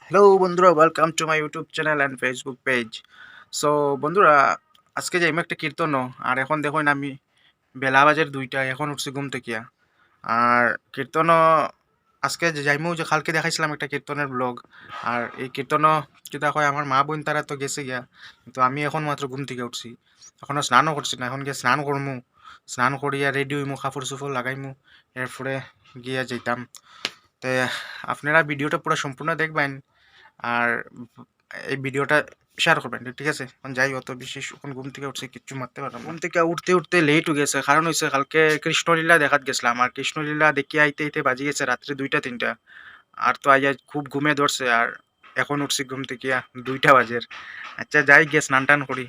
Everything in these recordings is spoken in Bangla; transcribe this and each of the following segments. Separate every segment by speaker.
Speaker 1: হ্যালো বন্ধুরা, welcome to my YouTube channel and Facebook page. So বন্ধুরা, আজকে যাইম একটা কীর্তন। আর এখন দেখুন আমি বেলা বাজের 2টা, এখন উঠছি ঘুম থেকে। আর কীর্তন আজকে যে যাইমু, যে কালকে দেখাইছিলাম একটা কীর্তনের ব্লগ। আর এই কীর্তন যেটা হয়, আমার মা বোন তারা তো গেছে গিয়া, কিন্তু আমি এখন মাত্র ঘুম থেকে উঠছি। এখনও স্নানও করছি না, এখন গিয়ে স্নান করমু। স্নান করিয়া রেডি হইমু, কাপড় চোপড় লাগাইমু, এরপরে গিয়া যাইতাম। তো আপনারা ভিডিওটা পুরো সম্পূর্ণ দেখবেন। আর এই ভিডিওটা শেয়ার করবেন, ঠিক আছে? এখন যাই, অত বেশি এখন ঘুম থেকে উঠছে কিচ্ছু মারতে পারলাম না। ঘুম থেকে উঠতে উঠতে লেট হয়ে গেছে, কারণ হয়েছে কালকে কৃষ্ণলীলা দেখাত গেছিলাম। আর কৃষ্ণলীলা দেখিয়ে আইতে আইতে বাজি গেছে রাত্রে 2টা 3টা। আর তো আজ খুব ঘুমে ধরছে, আর এখন উঠছি ঘুম থেকে 2টা বাজের। আচ্ছা যাই, গিয়ে স্নান টান করি।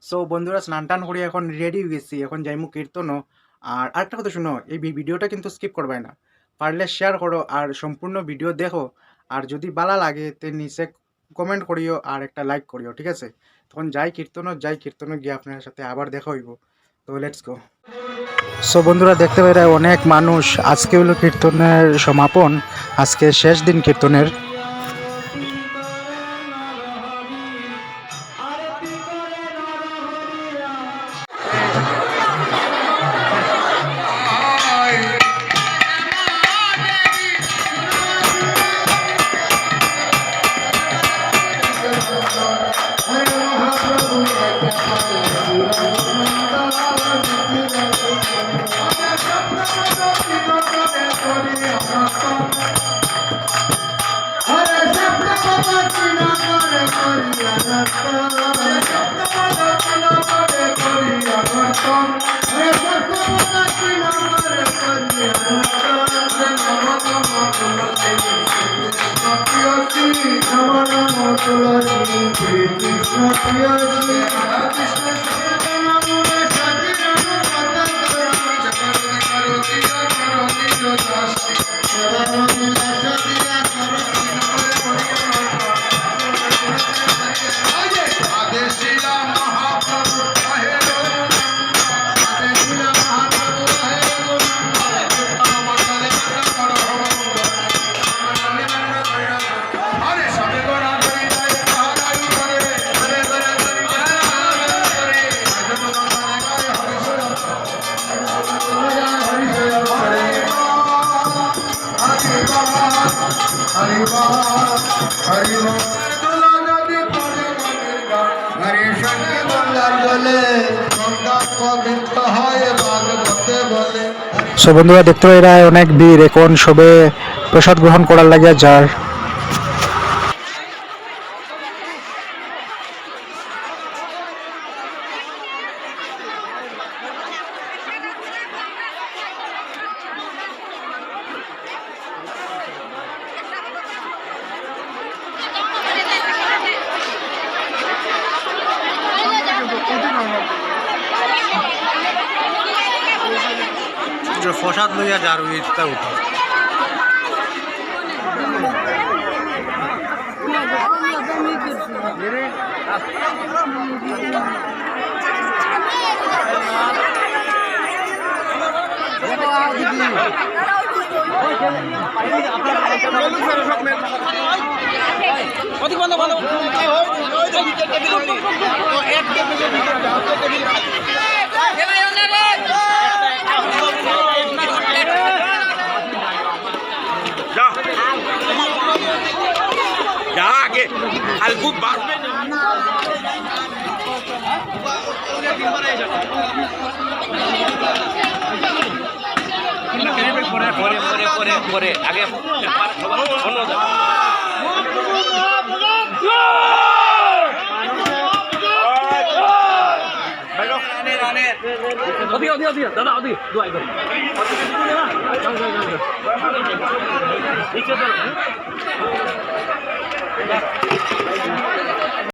Speaker 1: সো বন্ধুরা, স্নান টান করি, এখন রেডি হয়ে গেছি, এখন যাইমু কীর্তনও। আর আরেকটা কথা শুনো, এই ভিডিওটা কিন্তু স্কিপ করবে না, পারলে শেয়ার করো আর সম্পূর্ণ ভিডিও দেখো। আর যদি ভালো লাগে তে নিচে কমেন্ট করিও আর একটা লাইক করিও, ঠিক আছে? তখন যাই কীর্তনও গিয়ে আপনার সাথে আবার দেখা হইব। তো লেটস গো। সো বন্ধুরা, দেখতে পাই অনেক মানুষ। আজকে হলো কীর্তনের সমাপন, আজকে শেষ দিন কীর্তনের। সো বন্ধুরা, দেখতে পাই এরা অনেক ভিড়, এখন সবে প্রসাদ গ্রহণ করার লাগিয়া যার। প্রসাদ লইয়া যার ইচ্ছা উঠে। আগে হালকু বাড়বে পরে আগে দাদা দোয়াই করে